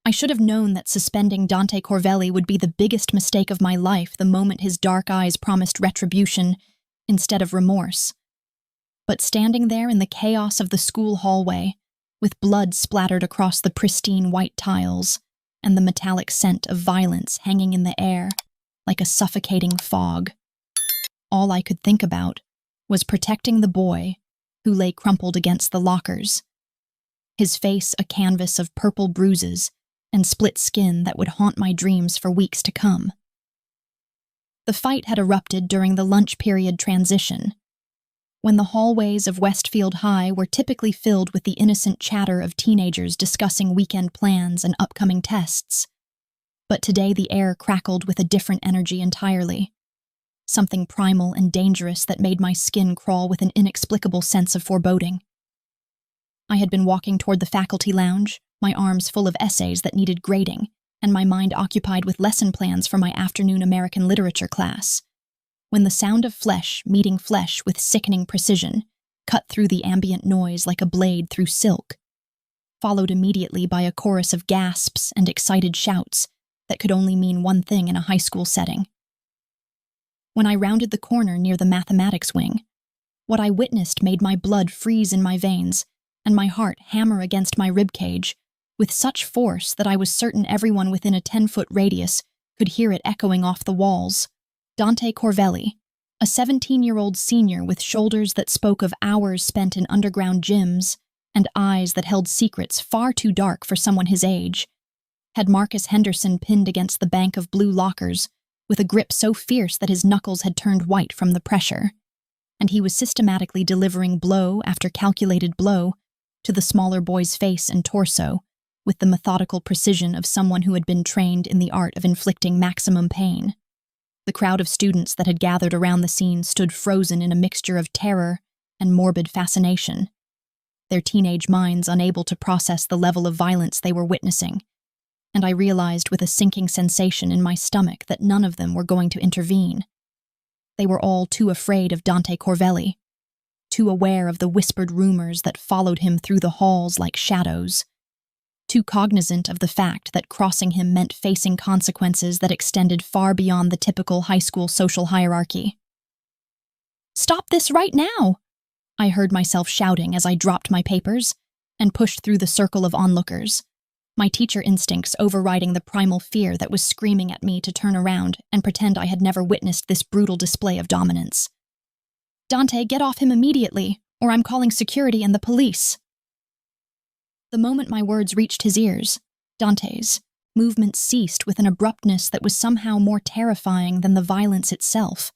I should have known that suspending Dante Corvelli would be the biggest mistake of my life the moment his dark eyes promised retribution instead of remorse. But standing there in the chaos of the school hallway, with blood splattered across the pristine white tiles and the metallic scent of violence hanging in the air like a suffocating fog, all I could think about was protecting the boy who lay crumpled against the lockers, his face a canvas of purple bruises and split skin that would haunt my dreams for weeks to come. The fight had erupted during the lunch period transition, when the hallways of Westfield High were typically filled with the innocent chatter of teenagers discussing weekend plans and upcoming tests. But today the air crackled with a different energy entirely, something primal and dangerous that made my skin crawl with an inexplicable sense of foreboding. I had been walking toward the faculty lounge, my arms full of essays that needed grading, and my mind occupied with lesson plans for my afternoon American literature class, when the sound of flesh meeting flesh with sickening precision cut through the ambient noise like a blade through silk, followed immediately by a chorus of gasps and excited shouts that could only mean one thing in a high school setting. When I rounded the corner near the mathematics wing, what I witnessed made my blood freeze in my veins and my heart hammer against my ribcage with such force that I was certain everyone within a 10-foot radius could hear it echoing off the walls. Dante Corvelli, a 17-year-old senior with shoulders that spoke of hours spent in underground gyms and eyes that held secrets far too dark for someone his age, had Marcus Henderson pinned against the bank of blue lockers with a grip so fierce that his knuckles had turned white from the pressure, and he was systematically delivering blow after calculated blow to the smaller boy's face and torso with the methodical precision of someone who had been trained in the art of inflicting maximum pain. The crowd of students that had gathered around the scene stood frozen in a mixture of terror and morbid fascination, their teenage minds unable to process the level of violence they were witnessing, and I realized with a sinking sensation in my stomach that none of them were going to intervene. They were all too afraid of Dante Corvelli, too aware of the whispered rumors that followed him through the halls like shadows, too cognizant of the fact that crossing him meant facing consequences that extended far beyond the typical high school social hierarchy. "Stop this right now!" I heard myself shouting as I dropped my papers and pushed through the circle of onlookers, my teacher instincts overriding the primal fear that was screaming at me to turn around and pretend I had never witnessed this brutal display of dominance. "Dante, get off him immediately, or I'm calling security and the police." The moment my words reached his ears, Dante's movements ceased with an abruptness that was somehow more terrifying than the violence itself.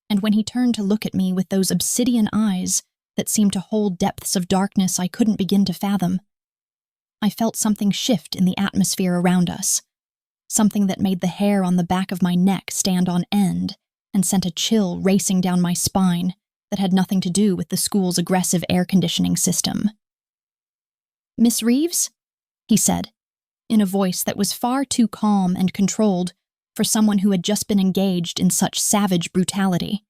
And when he turned to look at me with those obsidian eyes that seemed to hold depths of darkness I couldn't begin to fathom, I felt something shift in the atmosphere around us, something that made the hair on the back of my neck stand on end and sent a chill racing down my spine that had nothing to do with the school's aggressive air conditioning system. "Miss Reeves?" he said, in a voice that was far too calm and controlled for someone who had just been engaged in such savage brutality,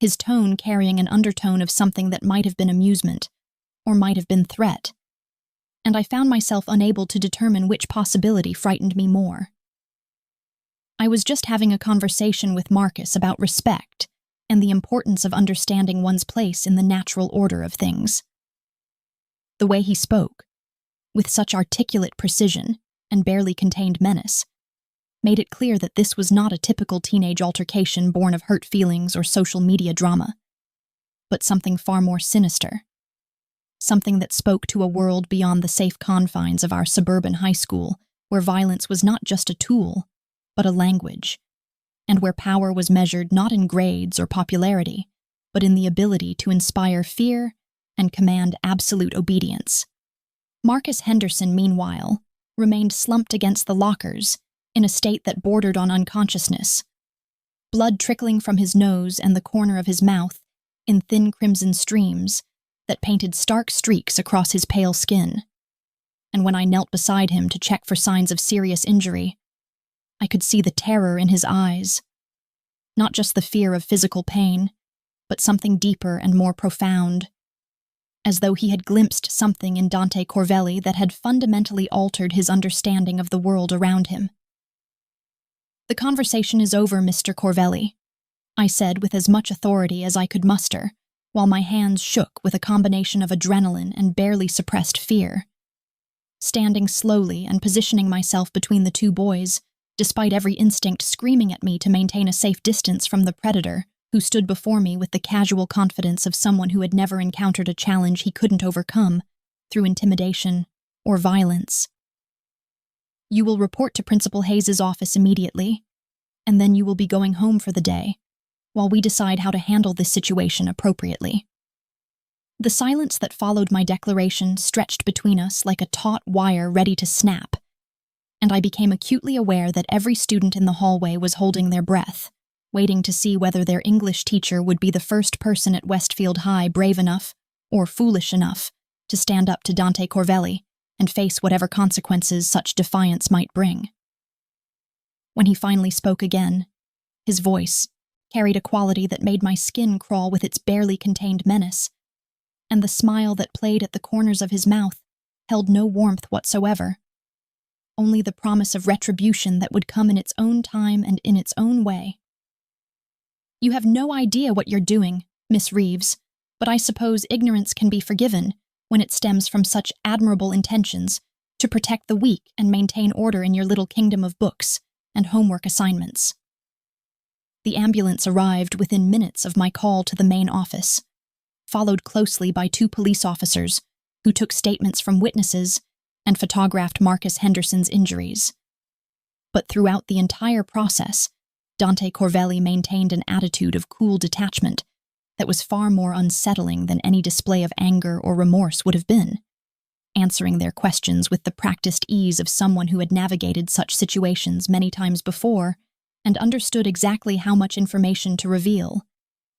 his tone carrying an undertone of something that might have been amusement, or might have been threat, and I found myself unable to determine which possibility frightened me more. I was just having a conversation with Marcus about respect and the importance of understanding one's place in the natural order of things. The way he spoke, with such articulate precision and barely contained menace, made it clear that this was not a typical teenage altercation born of hurt feelings or social media drama, but something far more sinister, something that spoke to a world beyond the safe confines of our suburban high school, where violence was not just a tool, but a language, and where power was measured not in grades or popularity, but in the ability to inspire fear and command absolute obedience. Marcus Henderson, meanwhile, remained slumped against the lockers in a state that bordered on unconsciousness, blood trickling from his nose and the corner of his mouth in thin crimson streams that painted stark streaks across his pale skin. And when I knelt beside him to check for signs of serious injury, I could see the terror in his eyes, not just the fear of physical pain, but something deeper and more profound, as though he had glimpsed something in Dante Corvelli that had fundamentally altered his understanding of the world around him. "The conversation is over, Mr. Corvelli," I said with as much authority as I could muster, while my hands shook with a combination of adrenaline and barely suppressed fear. Standing slowly and positioning myself between the two boys, despite every instinct screaming at me to maintain a safe distance from the predator, who stood before me with the casual confidence of someone who had never encountered a challenge he couldn't overcome through intimidation or violence. "You will report to Principal Hayes's office immediately, and then you will be going home for the day, while we decide how to handle this situation appropriately." The silence that followed my declaration stretched between us like a taut wire ready to snap, and I became acutely aware that every student in the hallway was holding their breath, waiting to see whether their English teacher would be the first person at Westfield High brave enough, or foolish enough, to stand up to Dante Corvelli and face whatever consequences such defiance might bring. When he finally spoke again, his voice carried a quality that made my skin crawl with its barely contained menace, and the smile that played at the corners of his mouth held no warmth whatsoever, only the promise of retribution that would come in its own time and in its own way. "You have no idea what you're doing, Miss Reeves, but I suppose ignorance can be forgiven when it stems from such admirable intentions to protect the weak and maintain order in your little kingdom of books and homework assignments." The ambulance arrived within minutes of my call to the main office, followed closely by 2 police officers who took statements from witnesses and photographed Marcus Henderson's injuries. But throughout the entire process, Dante Corvelli maintained an attitude of cool detachment that was far more unsettling than any display of anger or remorse would have been, answering their questions with the practiced ease of someone who had navigated such situations many times before and understood exactly how much information to reveal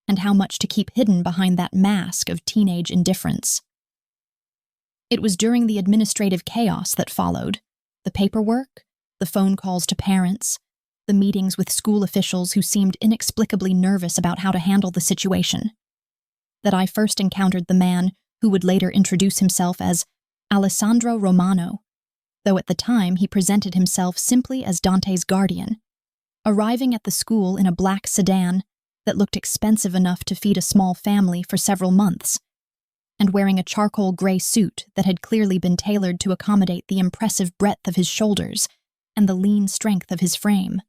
and how much to keep hidden behind that mask of teenage indifference. It was during the administrative chaos that followed, the paperwork, the phone calls to parents, the meetings with school officials who seemed inexplicably nervous about how to handle the situation, that I first encountered the man who would later introduce himself as Alessandro Romano, though at the time he presented himself simply as Dante's guardian, arriving at the school in a black sedan that looked expensive enough to feed a small family for several months, and wearing a charcoal gray suit that had clearly been tailored to accommodate the impressive breadth of his shoulders and the lean strength of his frame.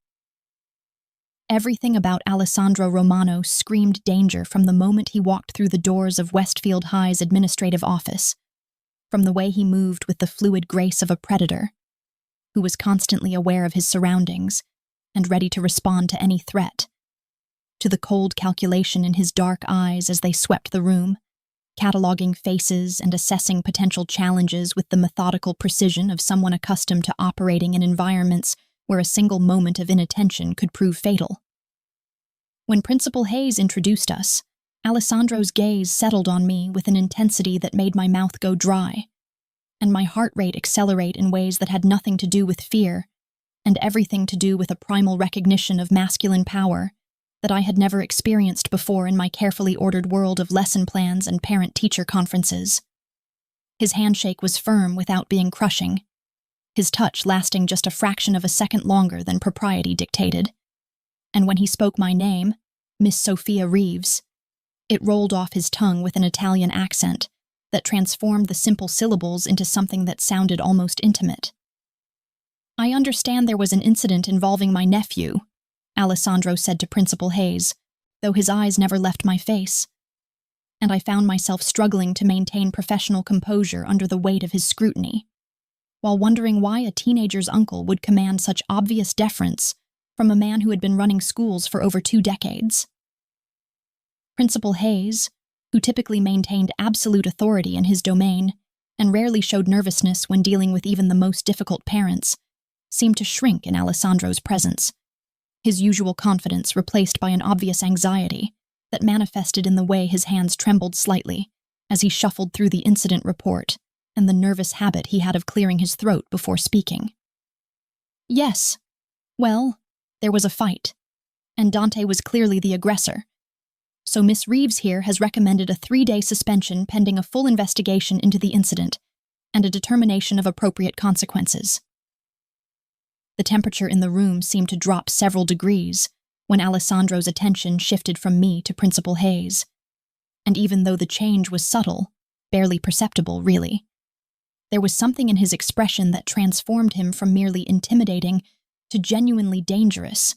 Everything about Alessandro Romano screamed danger from the moment he walked through the doors of Westfield High's administrative office, from the way he moved with the fluid grace of a predator, who was constantly aware of his surroundings and ready to respond to any threat, to the cold calculation in his dark eyes as they swept the room, cataloging faces and assessing potential challenges with the methodical precision of someone accustomed to operating in environments where a single moment of inattention could prove fatal. When Principal Hayes introduced us, Alessandro's gaze settled on me with an intensity that made my mouth go dry, and my heart rate accelerate in ways that had nothing to do with fear and everything to do with a primal recognition of masculine power that I had never experienced before in my carefully ordered world of lesson plans and parent-teacher conferences. His handshake was firm without being crushing, his touch lasting just a fraction of a second longer than propriety dictated. And when he spoke my name, Miss Sophia Reeves, it rolled off his tongue with an Italian accent that transformed the simple syllables into something that sounded almost intimate. "I understand there was an incident involving my nephew," Alessandro said to Principal Hayes, though his eyes never left my face, and I found myself struggling to maintain professional composure under the weight of his scrutiny, while wondering why a teenager's uncle would command such obvious deference from a man who had been running schools for over 2 decades. Principal Hayes, who typically maintained absolute authority in his domain and rarely showed nervousness when dealing with even the most difficult parents, seemed to shrink in Alessandro's presence, his usual confidence replaced by an obvious anxiety that manifested in the way his hands trembled slightly as he shuffled through the incident report and the nervous habit he had of clearing his throat before speaking. "Yes. Well, there was a fight, and Dante was clearly the aggressor. So Miss Reeves here has recommended a 3-day suspension pending a full investigation into the incident and a determination of appropriate consequences. The temperature in the room seemed to drop several degrees when Alessandro's attention shifted from me to Principal Hayes. And even though the change was subtle, barely perceptible, really, there was something in his expression that transformed him from merely intimidating to genuinely dangerous,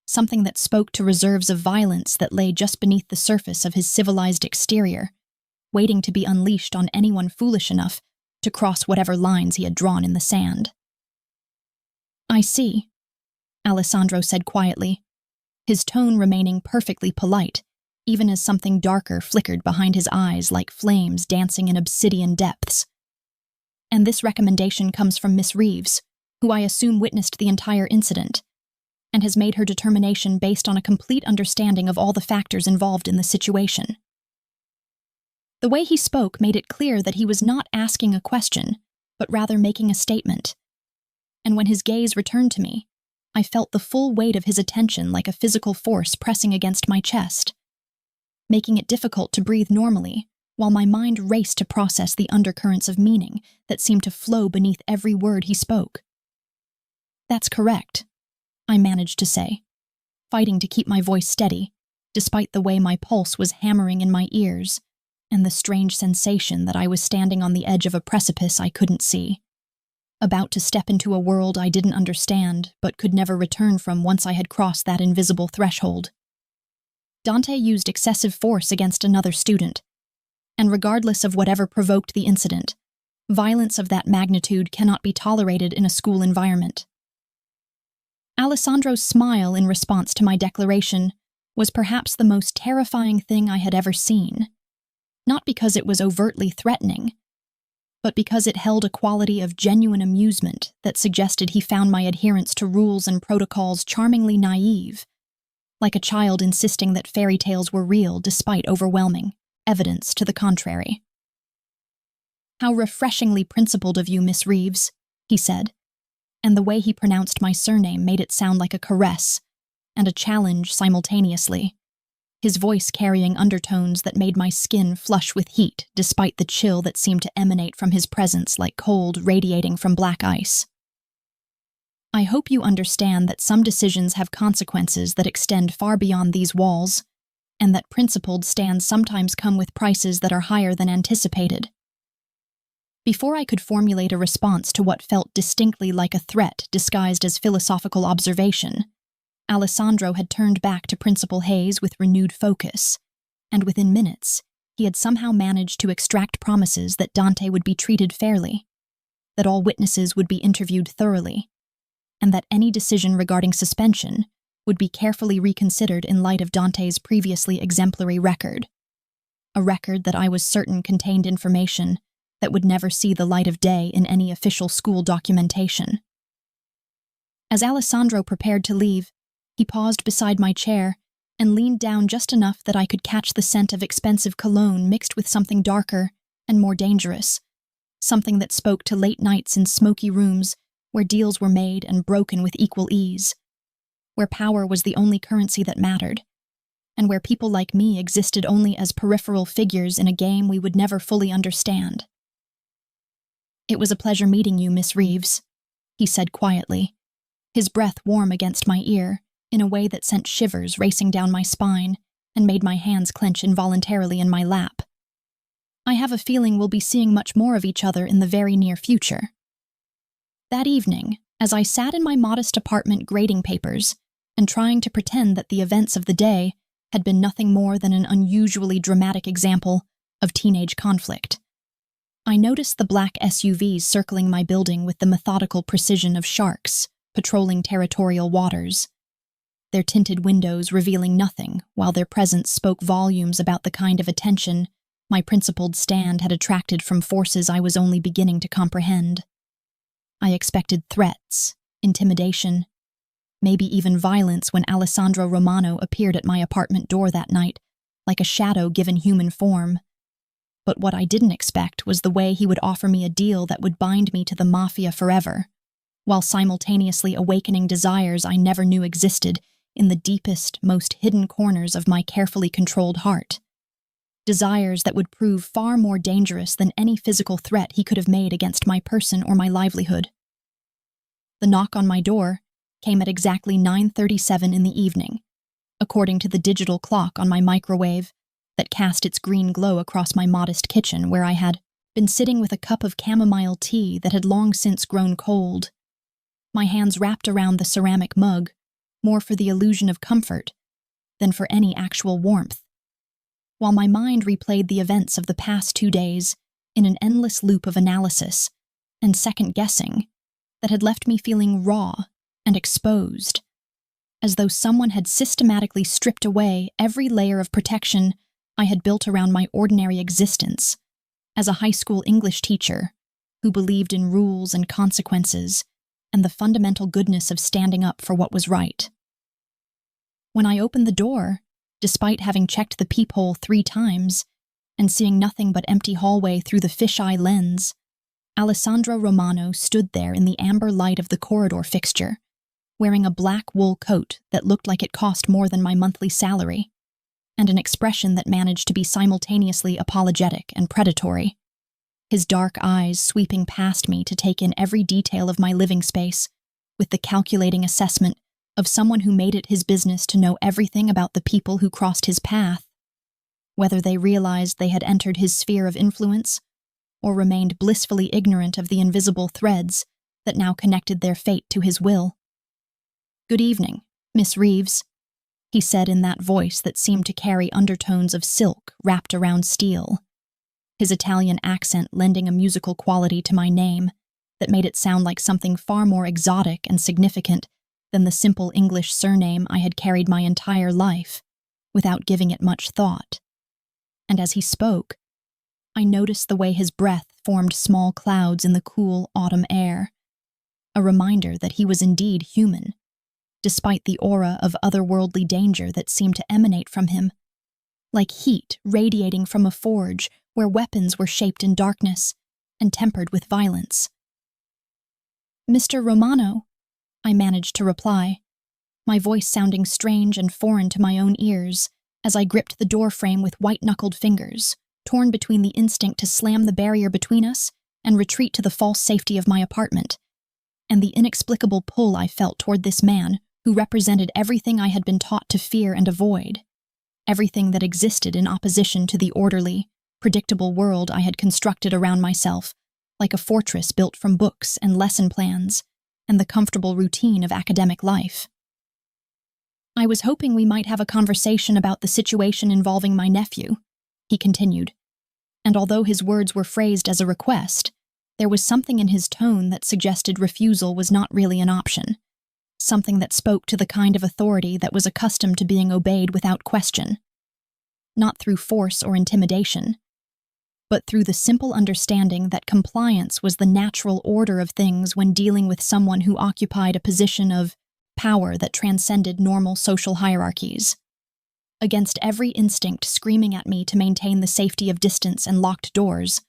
something that spoke to reserves of violence that lay just beneath the surface of his civilized exterior, waiting to be unleashed on anyone foolish enough to cross whatever lines he had drawn in the sand. "I see," Alessandro said quietly, his tone remaining perfectly polite, even as something darker flickered behind his eyes like flames dancing in obsidian depths. "And this recommendation comes from Miss Reeves, who I assume witnessed the entire incident, and has made her determination based on a complete understanding of all the factors involved in the situation." The way he spoke made it clear that he was not asking a question, but rather making a statement. And when his gaze returned to me, I felt the full weight of his attention like a physical force pressing against my chest, making it difficult to breathe normally, while my mind raced to process the undercurrents of meaning that seemed to flow beneath every word he spoke. "That's correct," I managed to say, fighting to keep my voice steady, despite the way my pulse was hammering in my ears, and the strange sensation that I was standing on the edge of a precipice I couldn't see, about to step into a world I didn't understand but could never return from once I had crossed that invisible threshold. Dante used excessive force against another student, and regardless of whatever provoked the incident, violence of that magnitude cannot be tolerated in a school environment. Alessandro's smile in response to my declaration was perhaps the most terrifying thing I had ever seen, not because it was overtly threatening, but because it held a quality of genuine amusement that suggested he found my adherence to rules and protocols charmingly naive, like a child insisting that fairy tales were real despite overwhelming evidence to the contrary. "How refreshingly principled of you, Miss Reeves," he said, and the way he pronounced my surname made it sound like a caress and a challenge simultaneously, his voice carrying undertones that made my skin flush with heat despite the chill that seemed to emanate from his presence like cold radiating from black ice. "I hope you understand that some decisions have consequences that extend far beyond these walls, and that principled stands sometimes come with prices that are higher than anticipated." Before I could formulate a response to what felt distinctly like a threat disguised as philosophical observation, Alessandro had turned back to Principal Hayes with renewed focus, and within minutes, he had somehow managed to extract promises that Dante would be treated fairly, that all witnesses would be interviewed thoroughly, and that any decision regarding suspension would be carefully reconsidered in light of Dante's previously exemplary record, a record that I was certain contained information that would never see the light of day in any official school documentation. As Alessandro prepared to leave, he paused beside my chair and leaned down just enough that I could catch the scent of expensive cologne mixed with something darker and more dangerous, something that spoke to late nights in smoky rooms where deals were made and broken with equal ease, where power was the only currency that mattered, and where people like me existed only as peripheral figures in a game we would never fully understand. "It was a pleasure meeting you, Miss Reeves," he said quietly, his breath warm against my ear in a way that sent shivers racing down my spine and made my hands clench involuntarily in my lap. "I have a feeling we'll be seeing much more of each other in the very near future." That evening, as I sat in my modest apartment grading papers and trying to pretend that the events of the day had been nothing more than an unusually dramatic example of teenage conflict, I noticed the black SUVs circling my building with the methodical precision of sharks patrolling territorial waters, their tinted windows revealing nothing while their presence spoke volumes about the kind of attention my principled stand had attracted from forces I was only beginning to comprehend. I expected threats, intimidation, maybe even violence when Alessandro Romano appeared at my apartment door that night, like a shadow given human form. But what I didn't expect was the way he would offer me a deal that would bind me to the Mafia forever, while simultaneously awakening desires I never knew existed in the deepest, most hidden corners of my carefully controlled heart. Desires that would prove far more dangerous than any physical threat he could have made against my person or my livelihood. The knock on my door came at exactly 9:37 in the evening, according to the digital clock on my microwave that cast its green glow across my modest kitchen where I had been sitting with a cup of chamomile tea that had long since grown cold, my hands wrapped around the ceramic mug, more for the illusion of comfort than for any actual warmth, while my mind replayed the events of the past 2 days in an endless loop of analysis and second-guessing that had left me feeling raw and exposed, as though someone had systematically stripped away every layer of protection I had built around my ordinary existence as a high school English teacher who believed in rules and consequences and the fundamental goodness of standing up for what was right. When I opened the door, despite having checked the peephole 3 times and seeing nothing but empty hallway through the fisheye lens, Alessandro Romano stood there in the amber light of the corridor fixture, wearing a black wool coat that looked like it cost more than my monthly salary, and an expression that managed to be simultaneously apologetic and predatory, his dark eyes sweeping past me to take in every detail of my living space with the calculating assessment of someone who made it his business to know everything about the people who crossed his path, whether they realized they had entered his sphere of influence or remained blissfully ignorant of the invisible threads that now connected their fate to his will. "Good evening, Miss Reeves," he said in that voice that seemed to carry undertones of silk wrapped around steel, his Italian accent lending a musical quality to my name that made it sound like something far more exotic and significant than the simple English surname I had carried my entire life, without giving it much thought. And as he spoke, I noticed the way his breath formed small clouds in the cool autumn air, a reminder that he was indeed human, despite the aura of otherworldly danger that seemed to emanate from him, like heat radiating from a forge where weapons were shaped in darkness and tempered with violence. "Mr. Romano," I managed to reply, my voice sounding strange and foreign to my own ears as I gripped the doorframe with white-knuckled fingers, torn between the instinct to slam the barrier between us and retreat to the false safety of my apartment, and the inexplicable pull I felt toward this man who represented everything I had been taught to fear and avoid, everything that existed in opposition to the orderly, predictable world I had constructed around myself, like a fortress built from books and lesson plans and the comfortable routine of academic life. "I was hoping we might have a conversation about the situation involving my nephew," he continued, and although his words were phrased as a request, there was something in his tone that suggested refusal was not really an option, something that spoke to the kind of authority that was accustomed to being obeyed without question, not through force or intimidation, but through the simple understanding that compliance was the natural order of things when dealing with someone who occupied a position of power that transcended normal social hierarchies. Against every instinct screaming at me to maintain the safety of distance and locked doors,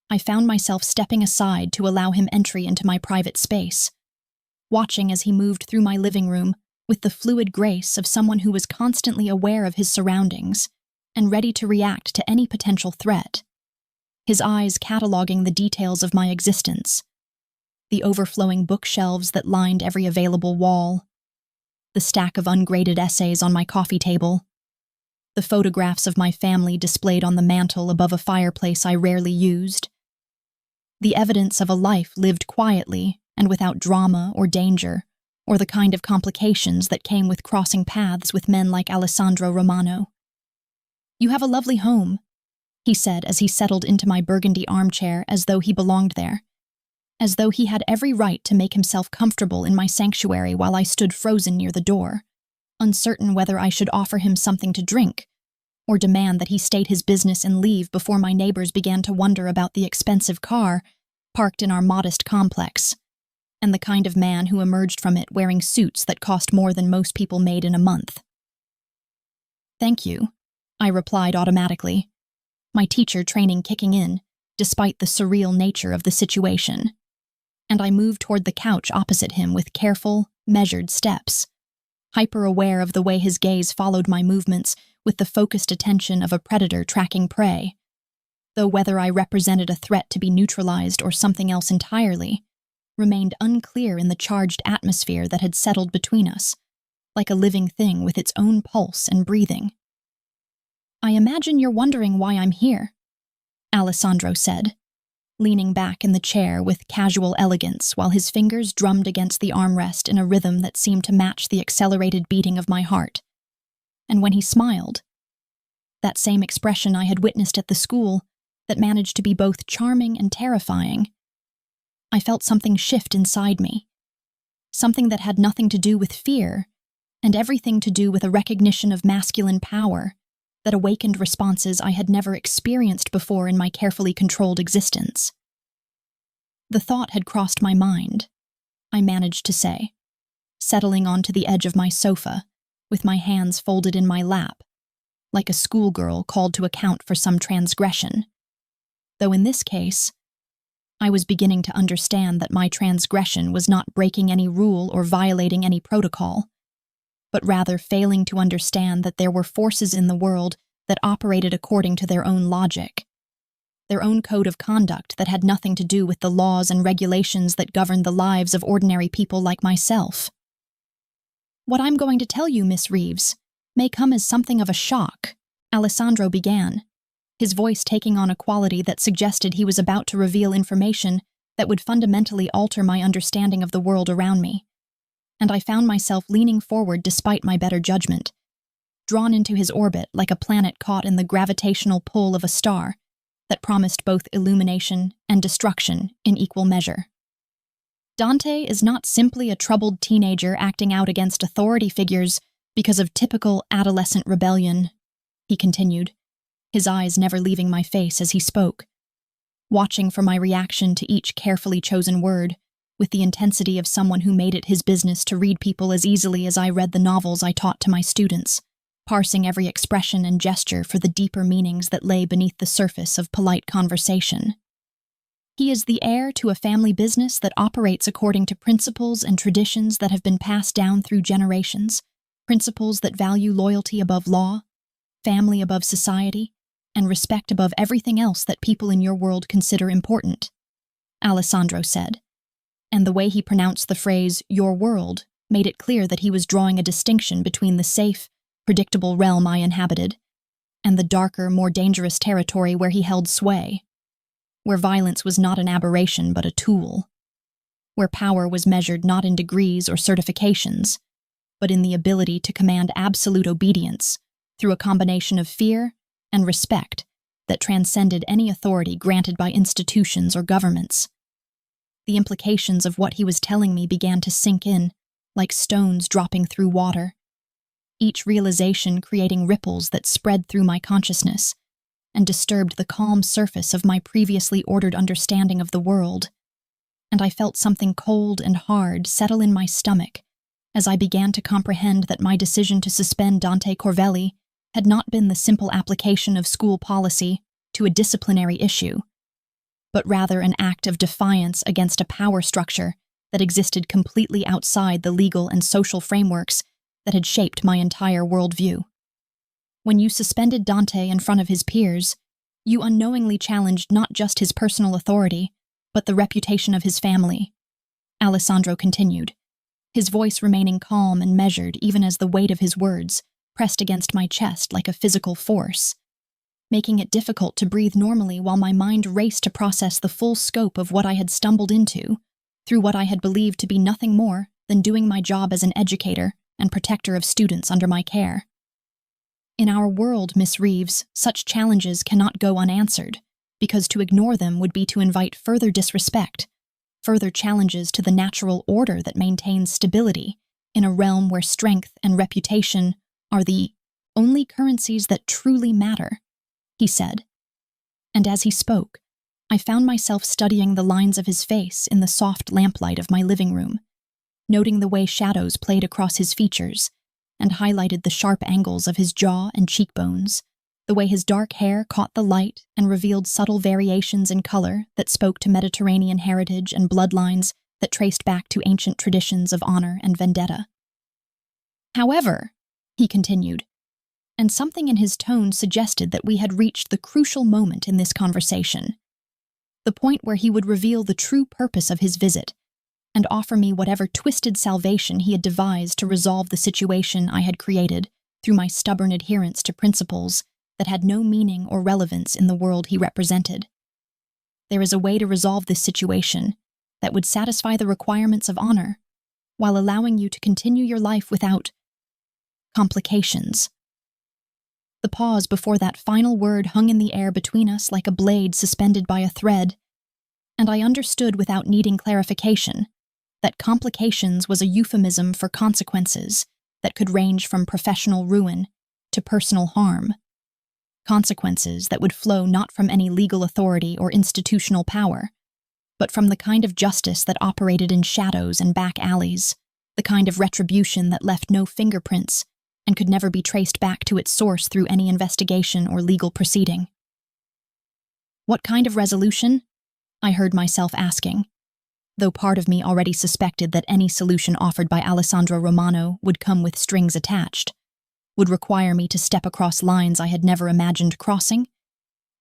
I found myself stepping aside to allow him entry into my private space, watching as he moved through my living room with the fluid grace of someone who was constantly aware of his surroundings and ready to react to any potential threat, his eyes cataloging the details of my existence, the overflowing bookshelves that lined every available wall, the stack of ungraded essays on my coffee table, the photographs of my family displayed on the mantel above a fireplace I rarely used, the evidence of a life lived quietly and without drama or danger, or the kind of complications that came with crossing paths with men like Alessandro Romano. "You have a lovely home," he said as he settled into my burgundy armchair as though he belonged there, as though he had every right to make himself comfortable in my sanctuary while I stood frozen near the door, uncertain whether I should offer him something to drink or demand that he state his business and leave before my neighbors began to wonder about the expensive car parked in our modest complex, and the kind of man who emerged from it wearing suits that cost more than most people made in a month. "Thank you," I replied automatically, my teacher training kicking in, despite the surreal nature of the situation, and I moved toward the couch opposite him with careful, measured steps, hyper-aware of the way his gaze followed my movements with the focused attention of a predator tracking prey. Though whether I represented a threat to be neutralized or something else entirely remained unclear in the charged atmosphere that had settled between us, like a living thing with its own pulse and breathing. "I imagine you're wondering why I'm here," Alessandro said, leaning back in the chair with casual elegance while his fingers drummed against the armrest in a rhythm that seemed to match the accelerated beating of my heart. And when he smiled, that same expression I had witnessed at the school that managed to be both charming and terrifying, I felt something shift inside me, something that had nothing to do with fear and everything to do with a recognition of masculine power that awakened responses I had never experienced before in my carefully controlled existence. "The thought had crossed my mind," I managed to say, settling onto the edge of my sofa, with my hands folded in my lap, like a schoolgirl called to account for some transgression. Though in this case, I was beginning to understand that my transgression was not breaking any rule or violating any protocol, but rather failing to understand that there were forces in the world that operated according to their own logic, their own code of conduct that had nothing to do with the laws and regulations that governed the lives of ordinary people like myself. "What I'm going to tell you, Miss Reeves, may come as something of a shock," Alessandro began, his voice taking on a quality that suggested he was about to reveal information that would fundamentally alter my understanding of the world around me. And I found myself leaning forward despite my better judgment, drawn into his orbit like a planet caught in the gravitational pull of a star that promised both illumination and destruction in equal measure. "Dante is not simply a troubled teenager acting out against authority figures because of typical adolescent rebellion," he continued, his eyes never leaving my face as he spoke, watching for my reaction to each carefully chosen word, with the intensity of someone who made it his business to read people as easily as I read the novels I taught to my students, parsing every expression and gesture for the deeper meanings that lay beneath the surface of polite conversation. "He is the heir to a family business that operates according to principles and traditions that have been passed down through generations, principles that value loyalty above law, family above society, and respect above everything else that people in your world consider important," Alessandro said. And the way he pronounced the phrase, "your world," made it clear that he was drawing a distinction between the safe, predictable realm I inhabited and the darker, more dangerous territory where he held sway, where violence was not an aberration but a tool, where power was measured not in degrees or certifications, but in the ability to command absolute obedience through a combination of fear and respect that transcended any authority granted by institutions or governments. The implications of what he was telling me began to sink in, like stones dropping through water, each realization creating ripples that spread through my consciousness and disturbed the calm surface of my previously ordered understanding of the world. And I felt something cold and hard settle in my stomach as I began to comprehend that my decision to suspend Dante Corvelli had not been the simple application of school policy to a disciplinary issue, but rather an act of defiance against a power structure that existed completely outside the legal and social frameworks that had shaped my entire worldview. "When you suspended Dante in front of his peers, you unknowingly challenged not just his personal authority, but the reputation of his family," Alessandro continued, his voice remaining calm and measured even as the weight of his words pressed against my chest like a physical force, making it difficult to breathe normally while my mind raced to process the full scope of what I had stumbled into through what I had believed to be nothing more than doing my job as an educator and protector of students under my care. "In our world, Miss Reeves, such challenges cannot go unanswered, because to ignore them would be to invite further disrespect, further challenges to the natural order that maintains stability in a realm where strength and reputation are the only currencies that truly matter," he said. And as he spoke, I found myself studying the lines of his face in the soft lamplight of my living room, noting the way shadows played across his features and highlighted the sharp angles of his jaw and cheekbones, the way his dark hair caught the light and revealed subtle variations in color that spoke to Mediterranean heritage and bloodlines that traced back to ancient traditions of honor and vendetta. However, he continued, and something in his tone suggested that we had reached the crucial moment in this conversation, the point where he would reveal the true purpose of his visit and offer me whatever twisted salvation he had devised to resolve the situation I had created through my stubborn adherence to principles that had no meaning or relevance in the world he represented. There is a way to resolve this situation that would satisfy the requirements of honor, while allowing you to continue your life without complications. The pause before that final word hung in the air between us like a blade suspended by a thread, and I understood without needing clarification that complications was a euphemism for consequences that could range from professional ruin to personal harm. Consequences that would flow not from any legal authority or institutional power, but from the kind of justice that operated in shadows and back alleys, the kind of retribution that left no fingerprints and could never be traced back to its source through any investigation or legal proceeding. What kind of resolution? I heard myself asking, though part of me already suspected that any solution offered by Alessandro Romano would come with strings attached, would require me to step across lines I had never imagined crossing,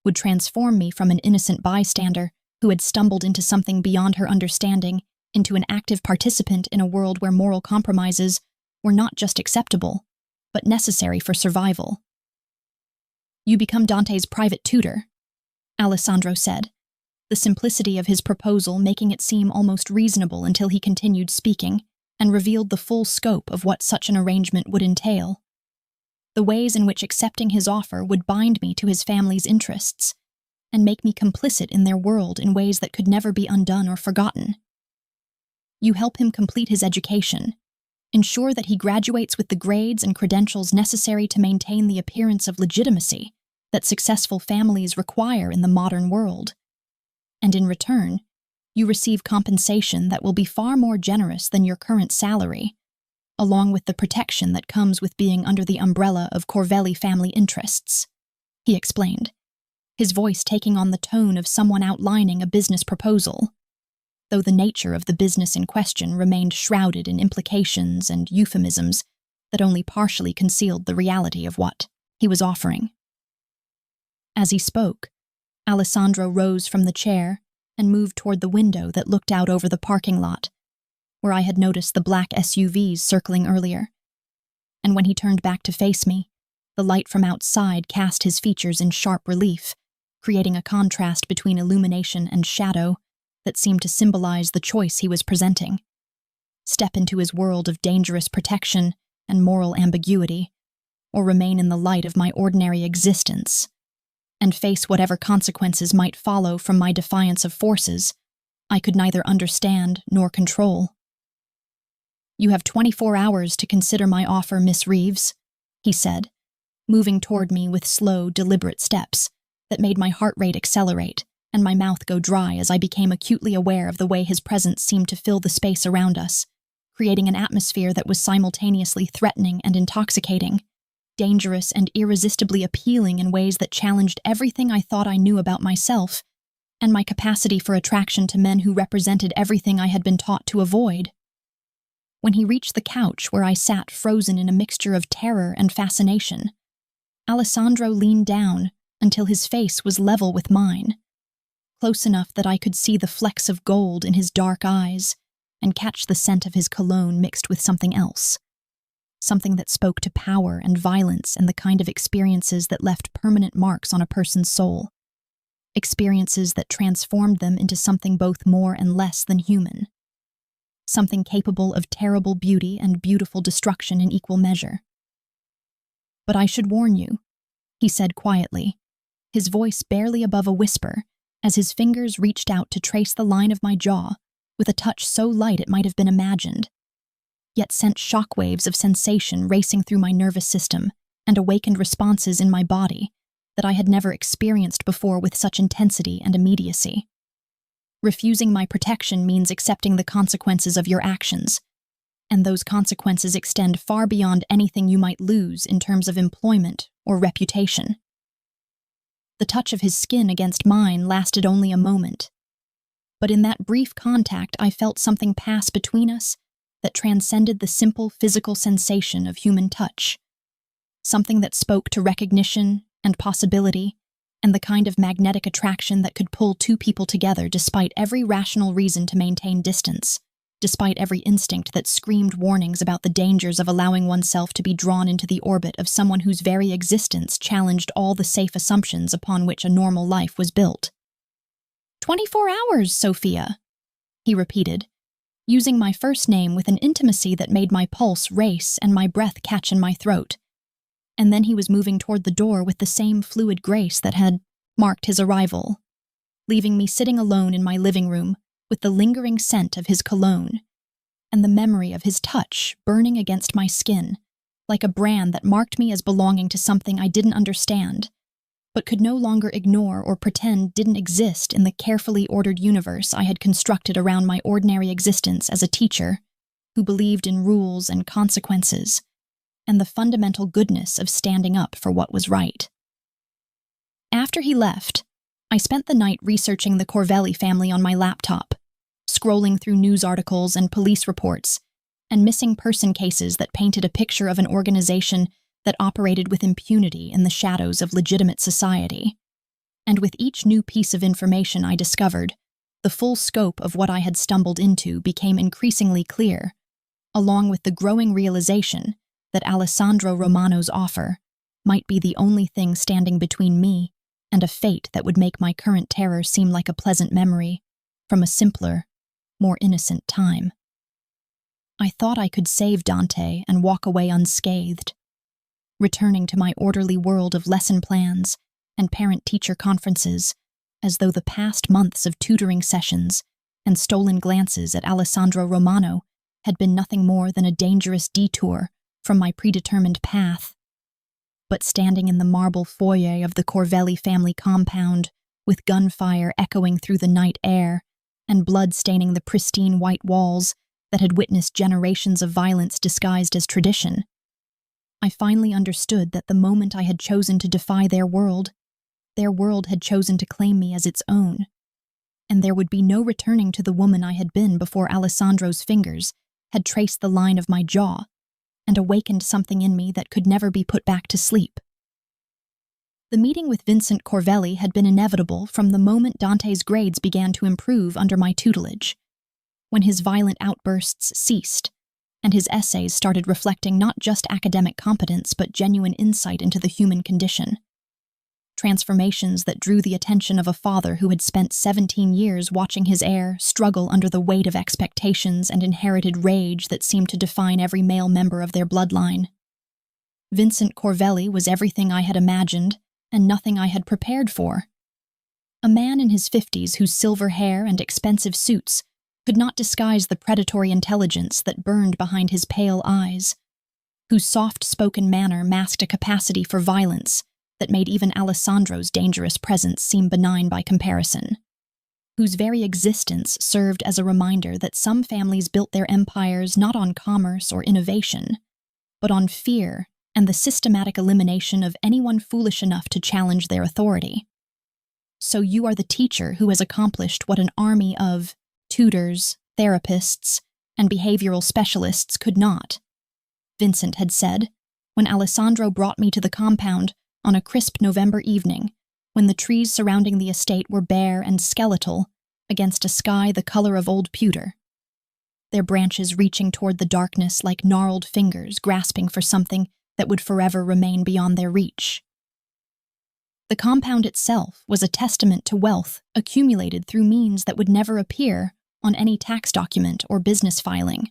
would transform me from an innocent bystander who had stumbled into something beyond her understanding into an active participant in a world where moral compromises were not just acceptable, but necessary for survival. You become Dante's private tutor, Alessandro said, the simplicity of his proposal making it seem almost reasonable until he continued speaking and revealed the full scope of what such an arrangement would entail. The ways in which accepting his offer would bind me to his family's interests and make me complicit in their world in ways that could never be undone or forgotten. You help him complete his education, ensure that he graduates with the grades and credentials necessary to maintain the appearance of legitimacy that successful families require in the modern world. And in return, you receive compensation that will be far more generous than your current salary, along with the protection that comes with being under the umbrella of Corvelli family interests, he explained, his voice taking on the tone of someone outlining a business proposal, though the nature of the business in question remained shrouded in implications and euphemisms that only partially concealed the reality of what he was offering. As he spoke, Alessandro rose from the chair and moved toward the window that looked out over the parking lot, where I had noticed the black SUVs circling earlier. And when he turned back to face me, the light from outside cast his features in sharp relief, creating a contrast between illumination and shadow that seemed to symbolize the choice he was presenting. Step into his world of dangerous protection and moral ambiguity, or remain in the light of my ordinary existence, and face whatever consequences might follow from my defiance of forces I could neither understand nor control. You have 24 hours to consider my offer, Miss Reeves, he said, moving toward me with slow, deliberate steps that made my heart rate accelerate and my mouth go dry as I became acutely aware of the way his presence seemed to fill the space around us, creating an atmosphere that was simultaneously threatening and intoxicating, dangerous and irresistibly appealing in ways that challenged everything I thought I knew about myself and my capacity for attraction to men who represented everything I had been taught to avoid. When he reached the couch where I sat frozen in a mixture of terror and fascination, Alessandro leaned down until his face was level with mine, close enough that I could see the flecks of gold in his dark eyes and catch the scent of his cologne mixed with something else, something that spoke to power and violence and the kind of experiences that left permanent marks on a person's soul, experiences that transformed them into something both more and less than human, something capable of terrible beauty and beautiful destruction in equal measure. But I should warn you, he said quietly, his voice barely above a whisper, as his fingers reached out to trace the line of my jaw with a touch so light it might have been imagined, yet sent shockwaves of sensation racing through my nervous system and awakened responses in my body that I had never experienced before with such intensity and immediacy. Refusing my protection means accepting the consequences of your actions, and those consequences extend far beyond anything you might lose in terms of employment or reputation. The touch of his skin against mine lasted only a moment, but in that brief contact I felt something pass between us that transcended the simple physical sensation of human touch, something that spoke to recognition and possibility and the kind of magnetic attraction that could pull two people together despite every rational reason to maintain distance, despite every instinct that screamed warnings about the dangers of allowing oneself to be drawn into the orbit of someone whose very existence challenged all the safe assumptions upon which a normal life was built. 24 hours, Sophia, he repeated, using my first name with an intimacy that made my pulse race and my breath catch in my throat. And then he was moving toward the door with the same fluid grace that had marked his arrival, leaving me sitting alone in my living room with the lingering scent of his cologne and the memory of his touch burning against my skin, like a brand that marked me as belonging to something I didn't understand, but could no longer ignore or pretend didn't exist in the carefully ordered universe I had constructed around my ordinary existence as a teacher who believed in rules and consequences and the fundamental goodness of standing up for what was right. After he left, I spent the night researching the Corvelli family on my laptop, scrolling through news articles and police reports, and missing person cases that painted a picture of an organization that operated with impunity in the shadows of legitimate society. And with each new piece of information I discovered, the full scope of what I had stumbled into became increasingly clear, along with the growing realization that Alessandro Romano's offer might be the only thing standing between me and a fate that would make my current terror seem like a pleasant memory from a simpler, more innocent time. I thought I could save Dante and walk away unscathed, returning to my orderly world of lesson plans and parent-teacher conferences, as though the past months of tutoring sessions and stolen glances at Alessandro Romano had been nothing more than a dangerous detour from my predetermined path. But standing in the marble foyer of the Corvelli family compound, with gunfire echoing through the night air and blood staining the pristine white walls that had witnessed generations of violence disguised as tradition, I finally understood that the moment I had chosen to defy their world had chosen to claim me as its own, and there would be no returning to the woman I had been before Alessandro's fingers had traced the line of my jaw and awakened something in me that could never be put back to sleep. The meeting with Vincent Corvelli had been inevitable from the moment Dante's grades began to improve under my tutelage, when his violent outbursts ceased, and his essays started reflecting not just academic competence but genuine insight into the human condition. Transformations that drew the attention of a father who had spent 17 years watching his heir struggle under the weight of expectations and inherited rage that seemed to define every male member of their bloodline. Vincent Corvelli was everything I had imagined and nothing I had prepared for. A man in his 50s whose silver hair and expensive suits could not disguise the predatory intelligence that burned behind his pale eyes, whose soft-spoken manner masked a capacity for violence that made even Alessandro's dangerous presence seem benign by comparison, whose very existence served as a reminder that some families built their empires not on commerce or innovation, but on fear and the systematic elimination of anyone foolish enough to challenge their authority. So you are the teacher who has accomplished what an army of tutors, therapists, and behavioral specialists could not, Vincent had said, when Alessandro brought me to the compound on a crisp November evening, when the trees surrounding the estate were bare and skeletal against a sky the color of old pewter, their branches reaching toward the darkness like gnarled fingers grasping for something that would forever remain beyond their reach. The compound itself was a testament to wealth accumulated through means that would never appear on any tax document or business filing.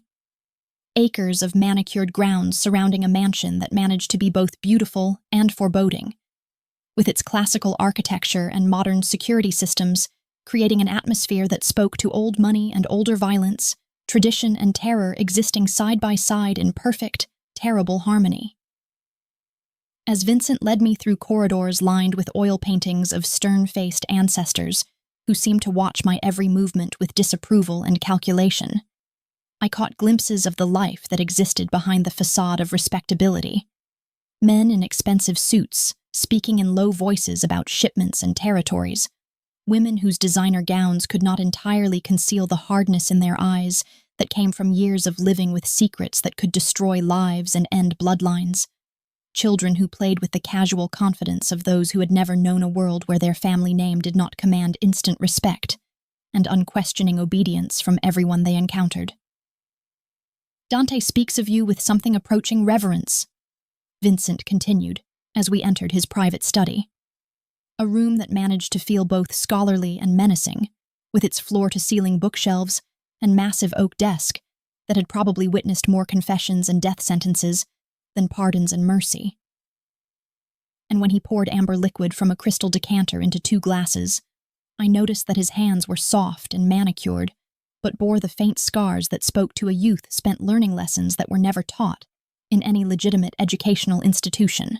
Acres of manicured grounds surrounding a mansion that managed to be both beautiful and foreboding, with its classical architecture and modern security systems creating an atmosphere that spoke to old money and older violence, tradition and terror existing side by side in perfect, terrible harmony. As Vincent led me through corridors lined with oil paintings of stern-faced ancestors who seemed to watch my every movement with disapproval and calculation, I caught glimpses of the life that existed behind the facade of respectability. Men in expensive suits, speaking in low voices about shipments and territories, women whose designer gowns could not entirely conceal the hardness in their eyes that came from years of living with secrets that could destroy lives and end bloodlines. Children who played with the casual confidence of those who had never known a world where their family name did not command instant respect and unquestioning obedience from everyone they encountered. Dante speaks of you with something approaching reverence, Vincent continued as we entered his private study. A room that managed to feel both scholarly and menacing, with its floor-to-ceiling bookshelves and massive oak desk that had probably witnessed more confessions and death sentences than pardons and mercy. And when he poured amber liquid from a crystal decanter into 2 glasses, I noticed that his hands were soft and manicured, but bore the faint scars that spoke to a youth spent learning lessons that were never taught in any legitimate educational institution.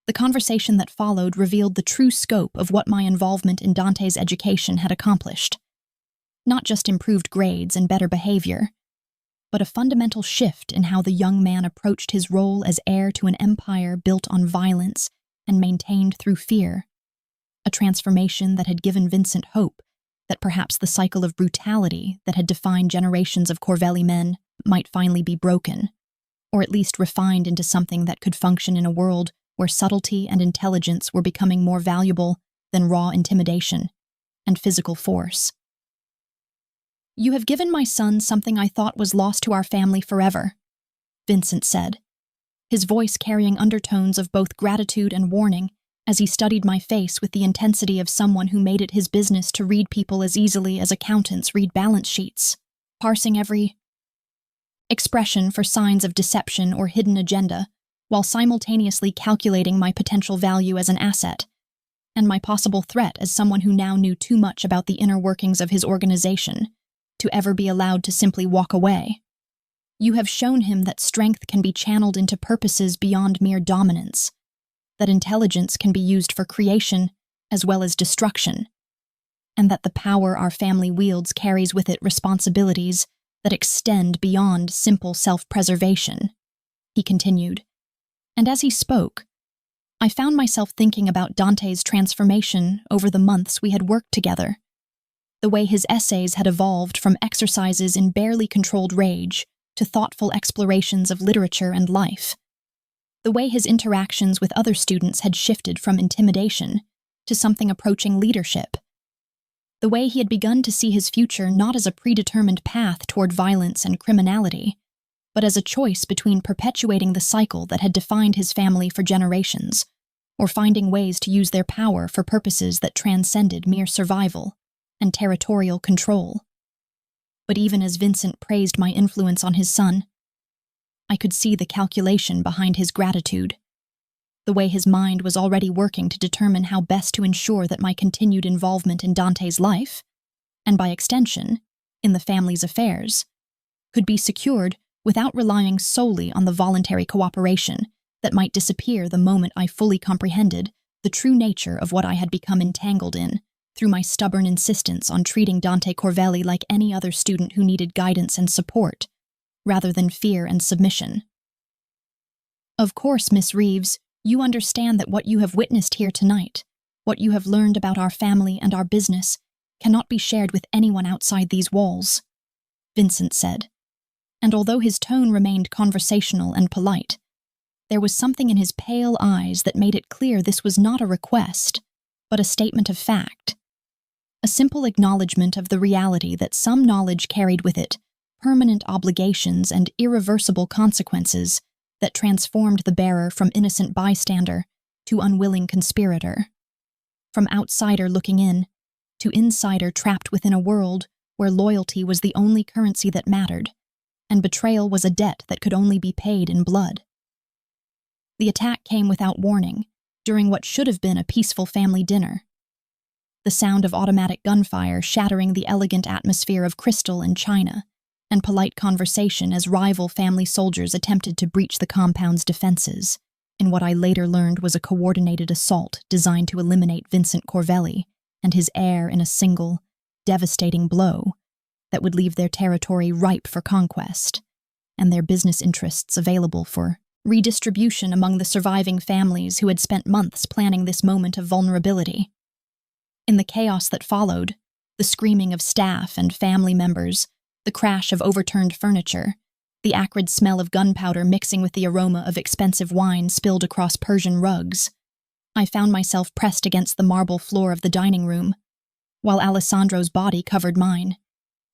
The conversation that followed revealed the true scope of what my involvement in Dante's education had accomplished. Not just improved grades and better behavior, but a fundamental shift in how the young man approached his role as heir to an empire built on violence and maintained through fear. A transformation that had given Vincent hope that perhaps the cycle of brutality that had defined generations of Corvelli men might finally be broken, or at least refined into something that could function in a world where subtlety and intelligence were becoming more valuable than raw intimidation and physical force. "You have given my son something I thought was lost to our family forever," Vincent said, his voice carrying undertones of both gratitude and warning as he studied my face with the intensity of someone who made it his business to read people as easily as accountants read balance sheets, parsing every expression for signs of deception or hidden agenda, while simultaneously calculating my potential value as an asset, and my possible threat as someone who now knew too much about the inner workings of his organization to ever be allowed to simply walk away. "You have shown him that strength can be channeled into purposes beyond mere dominance, that intelligence can be used for creation as well as destruction, and that the power our family wields carries with it responsibilities that extend beyond simple self-preservation," he continued. And as he spoke, I found myself thinking about Dante's transformation over the months we had worked together, the way his essays had evolved from exercises in barely controlled rage to thoughtful explorations of literature and life, the way his interactions with other students had shifted from intimidation to something approaching leadership, the way he had begun to see his future not as a predetermined path toward violence and criminality, but as a choice between perpetuating the cycle that had defined his family for generations, or finding ways to use their power for purposes that transcended mere survival and territorial control. But even as Vincent praised my influence on his son, I could see the calculation behind his gratitude, the way his mind was already working to determine how best to ensure that my continued involvement in Dante's life, and by extension, in the family's affairs, could be secured without relying solely on the voluntary cooperation that might disappear the moment I fully comprehended the true nature of what I had become entangled in through my stubborn insistence on treating Dante Corvelli like any other student who needed guidance and support, rather than fear and submission. "Of course, Miss Reeves, you understand that what you have witnessed here tonight, what you have learned about our family and our business, cannot be shared with anyone outside these walls," Vincent said. And although his tone remained conversational and polite, there was something in his pale eyes that made it clear this was not a request, but a statement of fact. A simple acknowledgement of the reality that some knowledge carried with it permanent obligations and irreversible consequences that transformed the bearer from innocent bystander to unwilling conspirator, from outsider looking in to insider trapped within a world where loyalty was the only currency that mattered, and betrayal was a debt that could only be paid in blood. The attack came without warning, during what should have been a peaceful family dinner. The sound of automatic gunfire shattering the elegant atmosphere of crystal and china, and polite conversation as rival family soldiers attempted to breach the compound's defenses, in what I later learned was a coordinated assault designed to eliminate Vincent Corvelli and his heir in a single, devastating blow that would leave their territory ripe for conquest, and their business interests available for redistribution among the surviving families who had spent months planning this moment of vulnerability. In the chaos that followed, the screaming of staff and family members, the crash of overturned furniture, the acrid smell of gunpowder mixing with the aroma of expensive wine spilled across Persian rugs. I found myself pressed against the marble floor of the dining room, while Alessandro's body covered mine,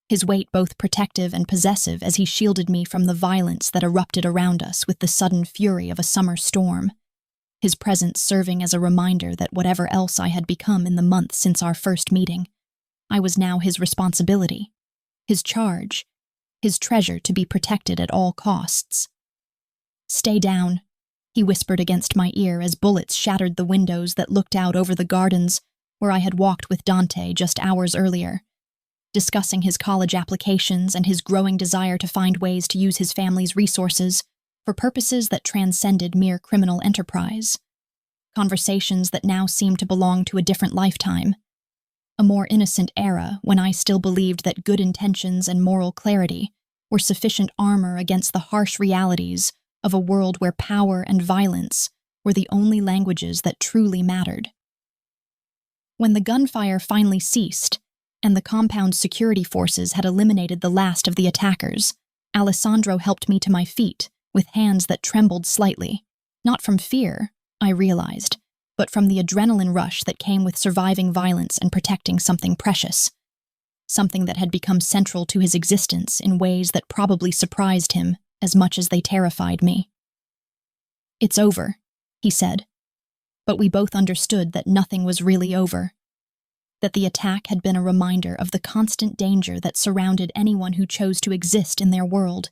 his weight both protective and possessive as he shielded me from the violence that erupted around us with the sudden fury of a summer storm, his presence serving as a reminder that whatever else I had become in the months since our first meeting, I was now his responsibility, his charge, his treasure to be protected at all costs. "Stay down," he whispered against my ear as bullets shattered the windows that looked out over the gardens where I had walked with Dante just hours earlier, discussing his college applications and his growing desire to find ways to use his family's resources for purposes that transcended mere criminal enterprise. Conversations that now seemed to belong to a different lifetime, a more innocent era when I still believed that good intentions and moral clarity were sufficient armor against the harsh realities of a world where power and violence were the only languages that truly mattered. When the gunfire finally ceased, and the compound's security forces had eliminated the last of the attackers, Alessandro helped me to my feet with hands that trembled slightly, not from fear, I realized, but from the adrenaline rush that came with surviving violence and protecting something precious, something that had become central to his existence in ways that probably surprised him as much as they terrified me. "It's over," he said, but we both understood that nothing was really over, that the attack had been a reminder of the constant danger that surrounded anyone who chose to exist in their world,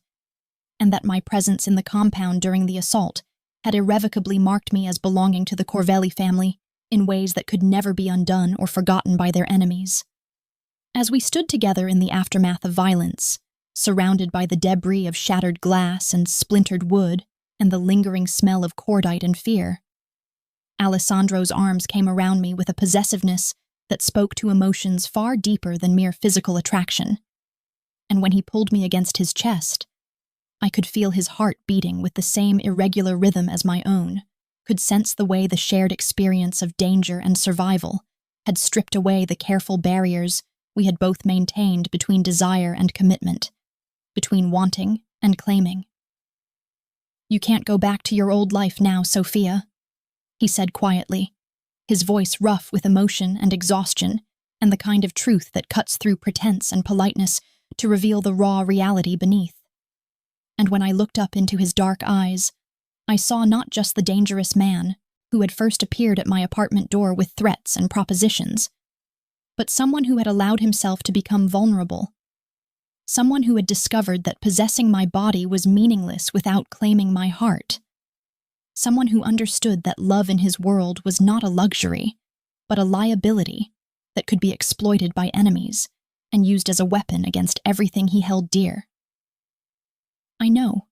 and that my presence in the compound during the assault had irrevocably marked me as belonging to the Corvelli family in ways that could never be undone or forgotten by their enemies. As we stood together in the aftermath of violence, surrounded by the debris of shattered glass and splintered wood and the lingering smell of cordite and fear, Alessandro's arms came around me with a possessiveness that spoke to emotions far deeper than mere physical attraction. And when he pulled me against his chest, I could feel his heart beating with the same irregular rhythm as my own, could sense the way the shared experience of danger and survival had stripped away the careful barriers we had both maintained between desire and commitment, between wanting and claiming. "You can't go back to your old life now, Sophia," he said quietly, his voice rough with emotion and exhaustion, and the kind of truth that cuts through pretense and politeness to reveal the raw reality beneath. And when I looked up into his dark eyes, I saw not just the dangerous man who had first appeared at my apartment door with threats and propositions, but someone who had allowed himself to become vulnerable, someone who had discovered that possessing my body was meaningless without claiming my heart, someone who understood that love in his world was not a luxury, but a liability that could be exploited by enemies and used as a weapon against everything he held dear. "I know,"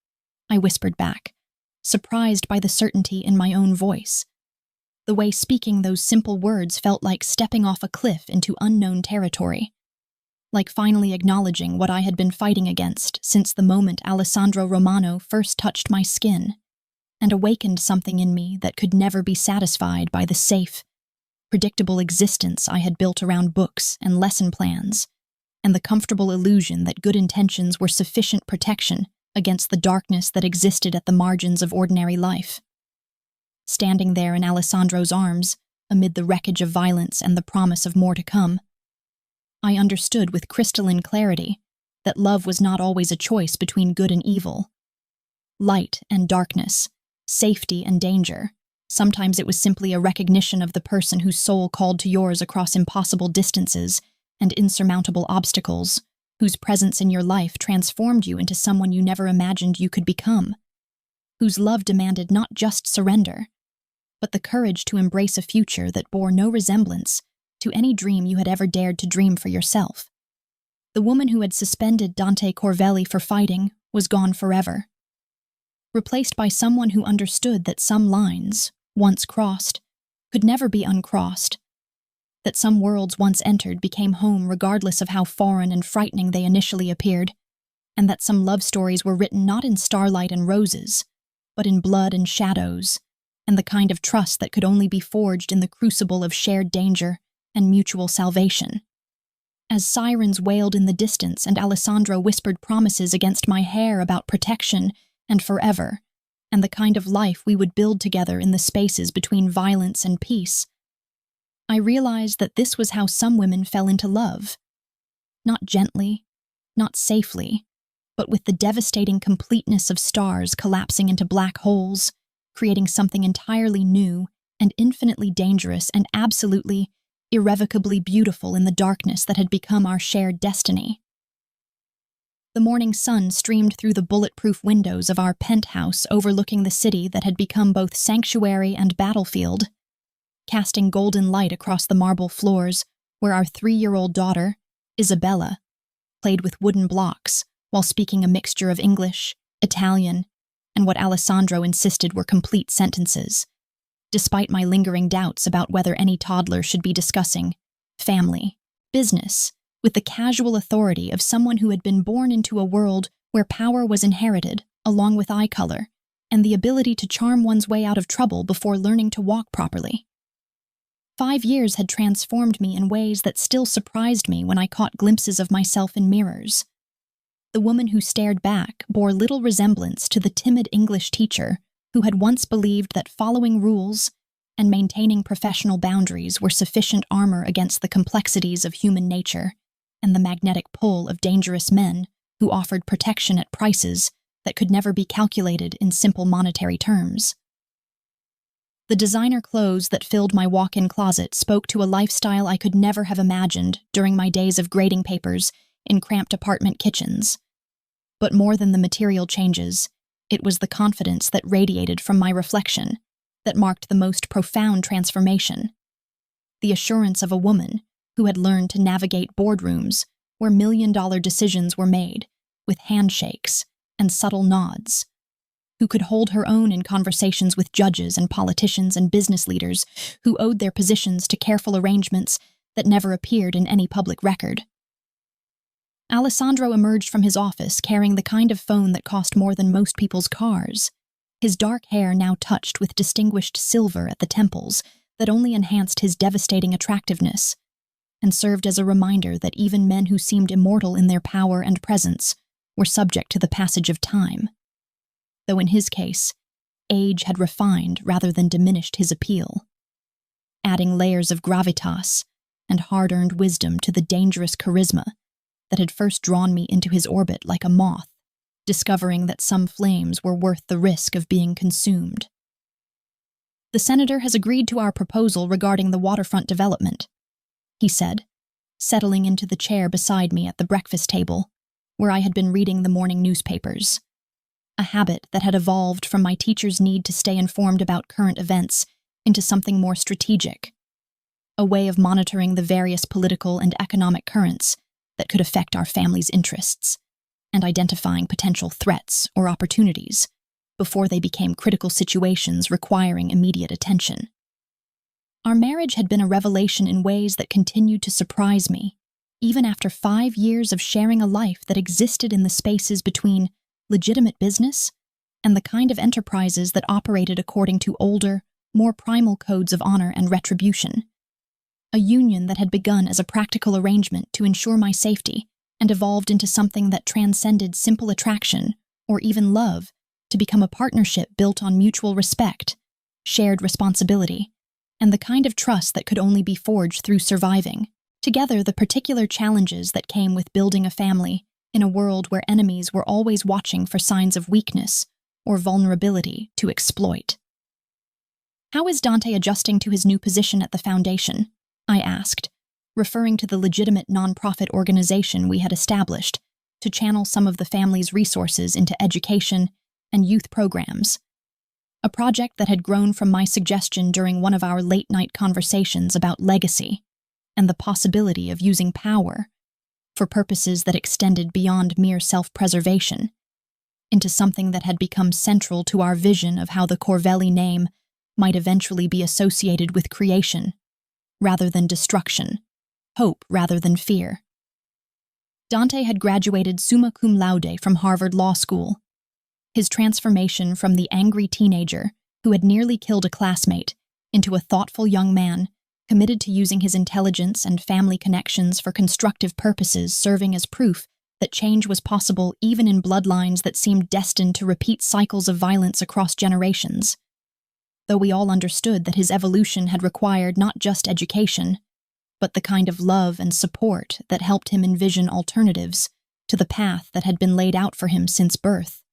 I whispered back, surprised by the certainty in my own voice. The way speaking those simple words felt like stepping off a cliff into unknown territory, like finally acknowledging what I had been fighting against since the moment Alessandro Romano first touched my skin, and awakened something in me that could never be satisfied by the safe, predictable existence I had built around books and lesson plans, and the comfortable illusion that good intentions were sufficient protection against the darkness that existed at the margins of ordinary life. Standing there in Alessandro's arms, amid the wreckage of violence and the promise of more to come, I understood with crystalline clarity that love was not always a choice between good and evil, light and darkness, safety and danger. Sometimes it was simply a recognition of the person whose soul called to yours across impossible distances and insurmountable obstacles, whose presence in your life transformed you into someone you never imagined you could become, whose love demanded not just surrender, but the courage to embrace a future that bore no resemblance to any dream you had ever dared to dream for yourself. The woman who had suspended Dante Corvelli for fighting was gone forever, replaced by someone who understood that some lines, once crossed, could never be uncrossed, that some worlds once entered became home regardless of how foreign and frightening they initially appeared, and that some love stories were written not in starlight and roses, but in blood and shadows, and the kind of trust that could only be forged in the crucible of shared danger and mutual salvation. As sirens wailed in the distance and Alessandro whispered promises against my hair about protection and forever, and the kind of life we would build together in the spaces between violence and peace, I realized that this was how some women fell into love. Not gently, not safely, but with the devastating completeness of stars collapsing into black holes, creating something entirely new and infinitely dangerous and absolutely, irrevocably beautiful in the darkness that had become our shared destiny. The morning sun streamed through the bulletproof windows of our penthouse overlooking the city that had become both sanctuary and battlefield, casting golden light across the marble floors where our 3-year-old daughter, Isabella, played with wooden blocks while speaking a mixture of English, Italian, and what Alessandro insisted were complete sentences, despite my lingering doubts about whether any toddler should be discussing family, business, with the casual authority of someone who had been born into a world where power was inherited, along with eye color, and the ability to charm one's way out of trouble before learning to walk properly. 5 years had transformed me in ways that still surprised me when I caught glimpses of myself in mirrors. The woman who stared back bore little resemblance to the timid English teacher who had once believed that following rules and maintaining professional boundaries were sufficient armor against the complexities of human nature and the magnetic pull of dangerous men who offered protection at prices that could never be calculated in simple monetary terms. The designer clothes that filled my walk-in closet spoke to a lifestyle I could never have imagined during my days of grading papers in cramped apartment kitchens. But more than the material changes, it was the confidence that radiated from my reflection that marked the most profound transformation. The assurance of a woman who had learned to navigate boardrooms where million-dollar decisions were made with handshakes and subtle nods, who could hold her own in conversations with judges and politicians and business leaders who owed their positions to careful arrangements that never appeared in any public record. Alessandro emerged from his office carrying the kind of phone that cost more than most people's cars, his dark hair now touched with distinguished silver at the temples that only enhanced his devastating attractiveness, and served as a reminder that even men who seemed immortal in their power and presence were subject to the passage of time, though in his case, age had refined rather than diminished his appeal, adding layers of gravitas and hard-earned wisdom to the dangerous charisma that had first drawn me into his orbit like a moth, discovering that some flames were worth the risk of being consumed. "The senator has agreed to our proposal regarding the waterfront development," he said, settling into the chair beside me at the breakfast table, where I had been reading the morning newspapers, a habit that had evolved from my teacher's need to stay informed about current events into something more strategic, a way of monitoring the various political and economic currents that could affect our family's interests, and identifying potential threats or opportunities before they became critical situations requiring immediate attention. Our marriage had been a revelation in ways that continued to surprise me, even after 5 years of sharing a life that existed in the spaces between legitimate business and the kind of enterprises that operated according to older, more primal codes of honor and retribution. A union that had begun as a practical arrangement to ensure my safety and evolved into something that transcended simple attraction or even love to become a partnership built on mutual respect, shared responsibility, and the kind of trust that could only be forged through surviving, together, the particular challenges that came with building a family in a world where enemies were always watching for signs of weakness or vulnerability to exploit. "How is Dante adjusting to his new position at the foundation?" I asked, referring to the legitimate nonprofit organization we had established to channel some of the family's resources into education and youth programs, a project that had grown from my suggestion during one of our late-night conversations about legacy and the possibility of using power for purposes that extended beyond mere self-preservation into something that had become central to our vision of how the Corvelli name might eventually be associated with creation rather than destruction, hope rather than fear. Dante had graduated summa cum laude from Harvard Law School. His transformation from the angry teenager who had nearly killed a classmate into a thoughtful young man committed to using his intelligence and family connections for constructive purposes, serving as proof that change was possible even in bloodlines that seemed destined to repeat cycles of violence across generations. Though we all understood that his evolution had required not just education, but the kind of love and support that helped him envision alternatives to the path that had been laid out for him since birth.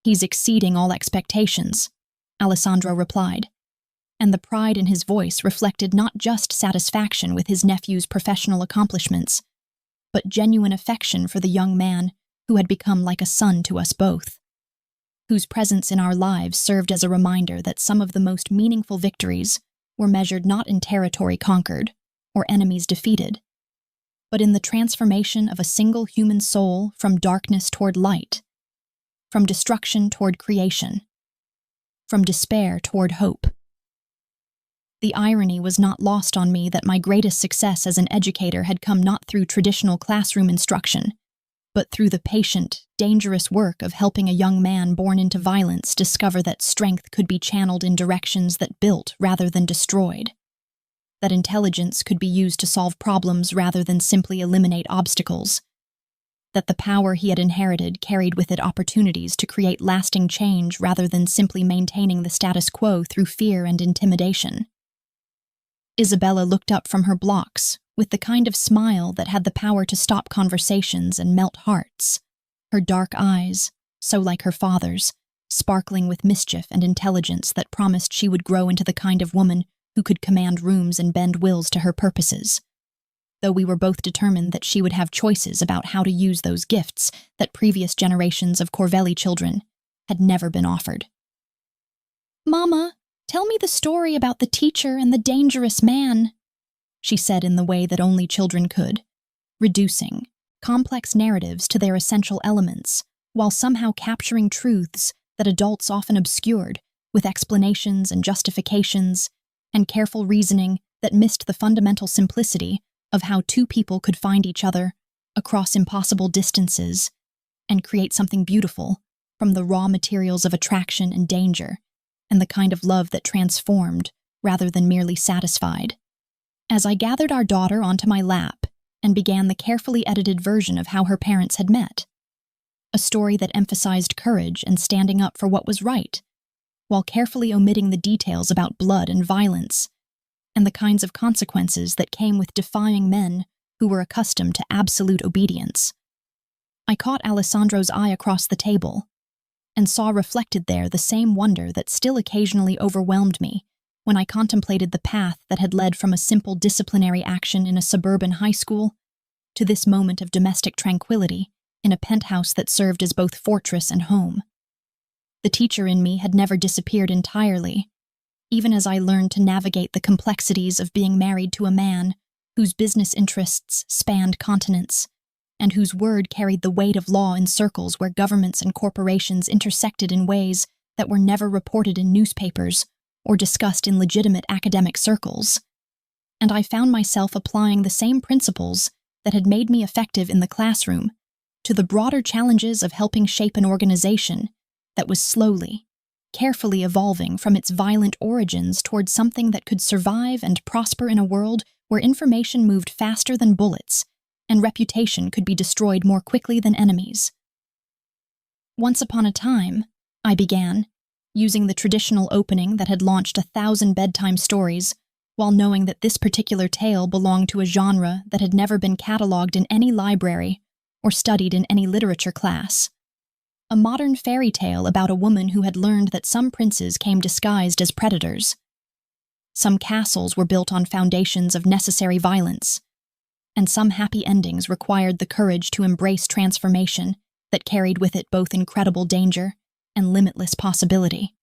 "He's exceeding all expectations," Alessandro replied, and the pride in his voice reflected not just satisfaction with his nephew's professional accomplishments, but genuine affection for the young man who had become like a son to us both, whose presence in our lives served as a reminder that some of the most meaningful victories were measured not in territory conquered or enemies defeated, but in the transformation of a single human soul from darkness toward light, from destruction toward creation, from despair toward hope. The irony was not lost on me that my greatest success as an educator had come not through traditional classroom instruction, but through the patient, dangerous work of helping a young man born into violence discover that strength could be channeled in directions that built rather than destroyed, that intelligence could be used to solve problems rather than simply eliminate obstacles, that the power he had inherited carried with it opportunities to create lasting change rather than simply maintaining the status quo through fear and intimidation. Isabella looked up from her blocks with the kind of smile that had the power to stop conversations and melt hearts, her dark eyes, so like her father's, sparkling with mischief and intelligence that promised she would grow into the kind of woman who could command rooms and bend wills to her purposes, though we were both determined that she would have choices about how to use those gifts that previous generations of Corvelli children had never been offered. "Mama, tell me the story about the teacher and the dangerous man," she said in the way that only children could, reducing complex narratives to their essential elements, while somehow capturing truths that adults often obscured with explanations and justifications and careful reasoning that missed the fundamental simplicity of how two people could find each other across impossible distances and create something beautiful from the raw materials of attraction and danger, and the kind of love that transformed rather than merely satisfied. As I gathered our daughter onto my lap and began the carefully edited version of how her parents had met, a story that emphasized courage and standing up for what was right, while carefully omitting the details about blood and violence, and the kinds of consequences that came with defying men who were accustomed to absolute obedience. I caught Alessandro's eye across the table, and saw reflected there the same wonder that still occasionally overwhelmed me when I contemplated the path that had led from a simple disciplinary action in a suburban high school to this moment of domestic tranquility in a penthouse that served as both fortress and home. The teacher in me had never disappeared entirely, even as I learned to navigate the complexities of being married to a man whose business interests spanned continents, and whose word carried the weight of law in circles where governments and corporations intersected in ways that were never reported in newspapers or discussed in legitimate academic circles. And I found myself applying the same principles that had made me effective in the classroom to the broader challenges of helping shape an organization that was slowly, carefully evolving from its violent origins towards something that could survive and prosper in a world where information moved faster than bullets and reputation could be destroyed more quickly than enemies. "Once upon a time," I began, using the traditional opening that had launched 1,000 bedtime stories, while knowing that this particular tale belonged to a genre that had never been catalogued in any library or studied in any literature class. A modern fairy tale about a woman who had learned that some princes came disguised as predators. Some castles were built on foundations of necessary violence, and some happy endings required the courage to embrace transformation that carried with it both incredible danger and limitless possibility.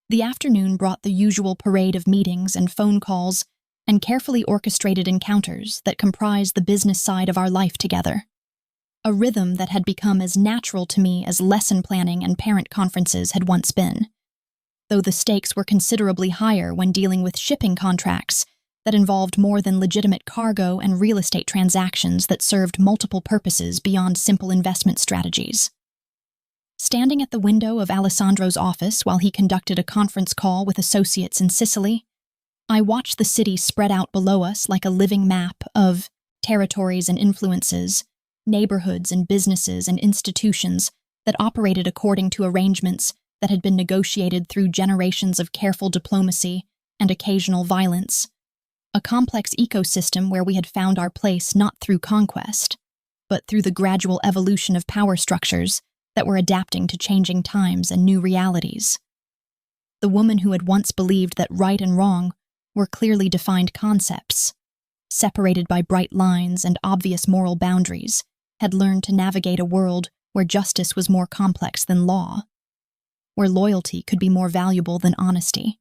The afternoon brought the usual parade of meetings and phone calls and carefully orchestrated encounters that comprised the business side of our life together. A rhythm that had become as natural to me as lesson planning and parent conferences had once been, though the stakes were considerably higher when dealing with shipping contracts that involved more than legitimate cargo and real estate transactions that served multiple purposes beyond simple investment strategies. Standing at the window of Alessandro's office while he conducted a conference call with associates in Sicily, I watched the city spread out below us like a living map of territories and influences, neighborhoods and businesses and institutions that operated according to arrangements that had been negotiated through generations of careful diplomacy and occasional violence. A complex ecosystem where we had found our place not through conquest, but through the gradual evolution of power structures that were adapting to changing times and new realities. The woman who had once believed that right and wrong were clearly defined concepts, separated by bright lines and obvious moral boundaries, had learned to navigate a world where justice was more complex than law, where loyalty could be more valuable than honesty,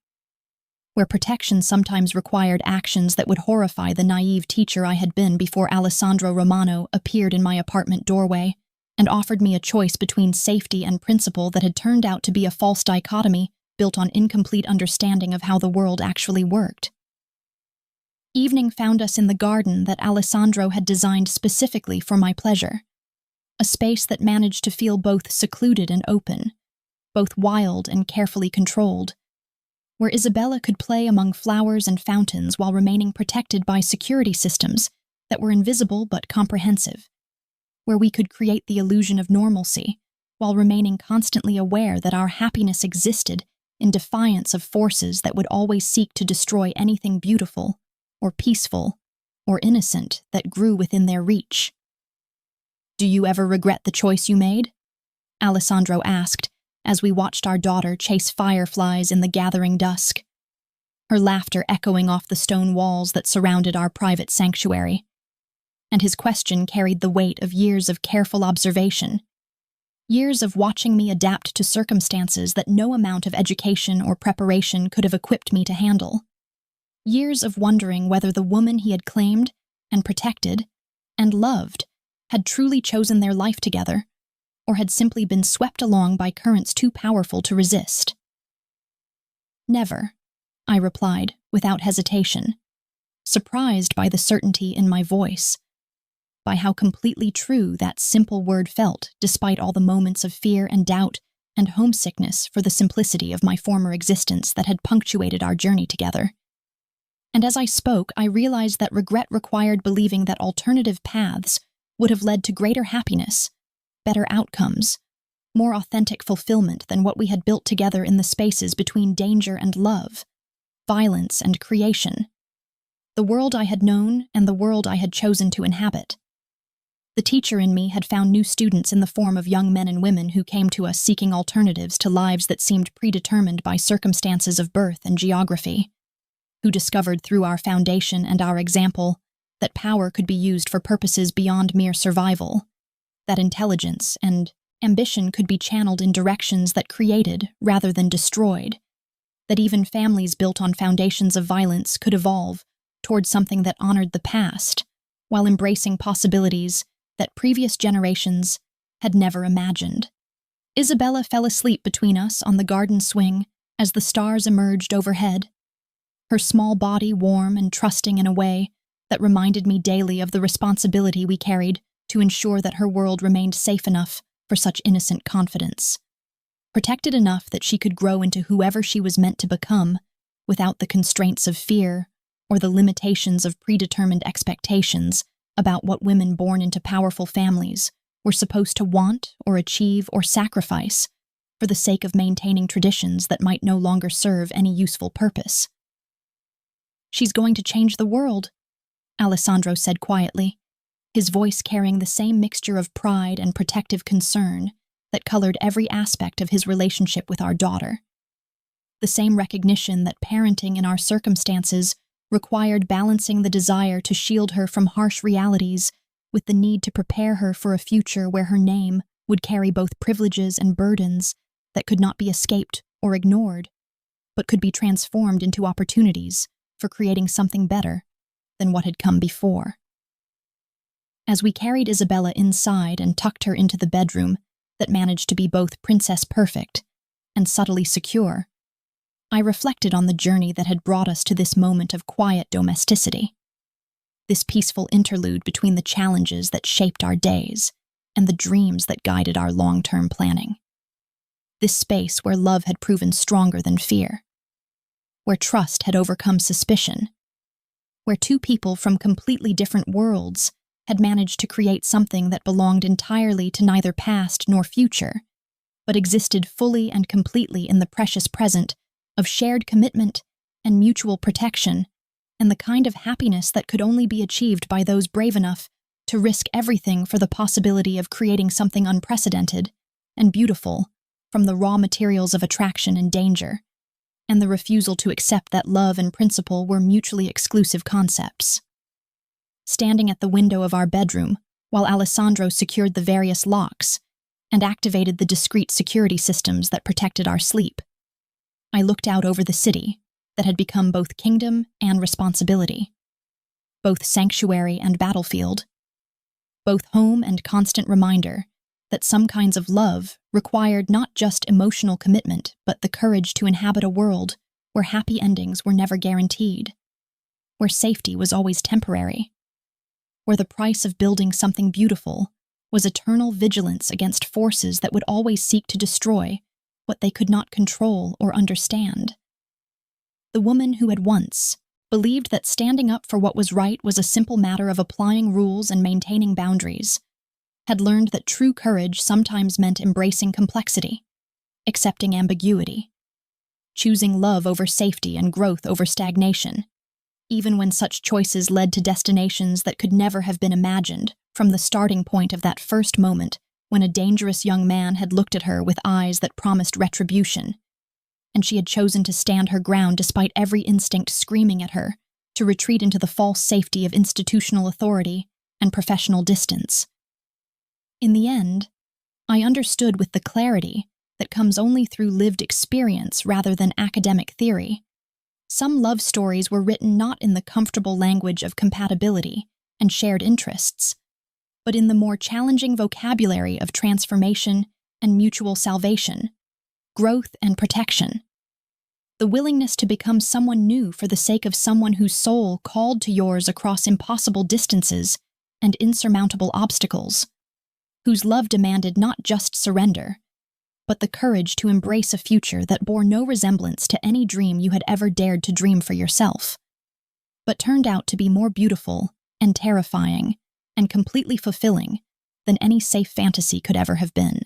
where protection sometimes required actions that would horrify the naive teacher I had been before Alessandro Romano appeared in my apartment doorway and offered me a choice between safety and principle that had turned out to be a false dichotomy built on incomplete understanding of how the world actually worked. Evening found us in the garden that Alessandro had designed specifically for my pleasure, a space that managed to feel both secluded and open, both wild and carefully controlled, where Isabella could play among flowers and fountains while remaining protected by security systems that were invisible but comprehensive, where we could create the illusion of normalcy while remaining constantly aware that our happiness existed in defiance of forces that would always seek to destroy anything beautiful or peaceful or innocent that grew within their reach. "Do you ever regret the choice you made?" Alessandro asked as we watched our daughter chase fireflies in the gathering dusk, her laughter echoing off the stone walls that surrounded our private sanctuary. And his question carried the weight of years of careful observation, years of watching me adapt to circumstances that no amount of education or preparation could have equipped me to handle. Years of wondering whether the woman he had claimed and protected and loved had truly chosen their life together, or had simply been swept along by currents too powerful to resist. "Never," I replied, without hesitation, surprised by the certainty in my voice, by how completely true that simple word felt despite all the moments of fear and doubt and homesickness for the simplicity of my former existence that had punctuated our journey together. And as I spoke, I realized that regret required believing that alternative paths would have led to greater happiness, better outcomes, more authentic fulfillment than what we had built together in the spaces between danger and love, violence and creation, the world I had known and the world I had chosen to inhabit. The teacher in me had found new students in the form of young men and women who came to us seeking alternatives to lives that seemed predetermined by circumstances of birth and geography, who discovered through our foundation and our example that power could be used for purposes beyond mere survival, that intelligence and ambition could be channeled in directions that created rather than destroyed, that even families built on foundations of violence could evolve toward something that honored the past, while embracing possibilities that previous generations had never imagined. Isabella fell asleep between us on the garden swing as the stars emerged overhead, her small body warm and trusting in a way that reminded me daily of the responsibility we carried to ensure that her world remained safe enough for such innocent confidence, protected enough that she could grow into whoever she was meant to become without the constraints of fear or the limitations of predetermined expectations about what women born into powerful families were supposed to want or achieve or sacrifice for the sake of maintaining traditions that might no longer serve any useful purpose. "She's going to change the world," Alessandro said quietly, his voice carrying the same mixture of pride and protective concern that colored every aspect of his relationship with our daughter. The same recognition that parenting in our circumstances required balancing the desire to shield her from harsh realities with the need to prepare her for a future where her name would carry both privileges and burdens that could not be escaped or ignored, but could be transformed into opportunities for creating something better than what had come before. As we carried Isabella inside and tucked her into the bedroom that managed to be both princess perfect and subtly secure, I reflected on the journey that had brought us to this moment of quiet domesticity, this peaceful interlude between the challenges that shaped our days and the dreams that guided our long-term planning. This space where love had proven stronger than fear. where trust had overcome suspicion, where two people from completely different worlds had managed to create something that belonged entirely to neither past nor future, but existed fully and completely in the precious present of shared commitment and mutual protection, and the kind of happiness that could only be achieved by those brave enough to risk everything for the possibility of creating something unprecedented and beautiful from the raw materials of attraction and danger, and the refusal to accept that love and principle were mutually exclusive concepts. Standing at the window of our bedroom, while Alessandro secured the various locks and activated the discreet security systems that protected our sleep, I looked out over the city that had become both kingdom and responsibility, both sanctuary and battlefield, both home and constant reminder that some kinds of love required not just emotional commitment, but the courage to inhabit a world where happy endings were never guaranteed, where safety was always temporary, where the price of building something beautiful was eternal vigilance against forces that would always seek to destroy what they could not control or understand. The woman who had once believed that standing up for what was right was a simple matter of applying rules and maintaining boundaries had learned that true courage sometimes meant embracing complexity, accepting ambiguity, choosing love over safety and growth over stagnation, even when such choices led to destinations that could never have been imagined from the starting point of that first moment when a dangerous young man had looked at her with eyes that promised retribution, and she had chosen to stand her ground despite every instinct screaming at her to retreat into the false safety of institutional authority and professional distance. In the end, I understood with the clarity that comes only through lived experience rather than academic theory. Some love stories were written not in the comfortable language of compatibility and shared interests, but in the more challenging vocabulary of transformation and mutual salvation, growth and protection. The willingness to become someone new for the sake of someone whose soul called to yours across impossible distances and insurmountable obstacles, whose love demanded not just surrender, but the courage to embrace a future that bore no resemblance to any dream you had ever dared to dream for yourself, but turned out to be more beautiful and terrifying and completely fulfilling than any safe fantasy could ever have been.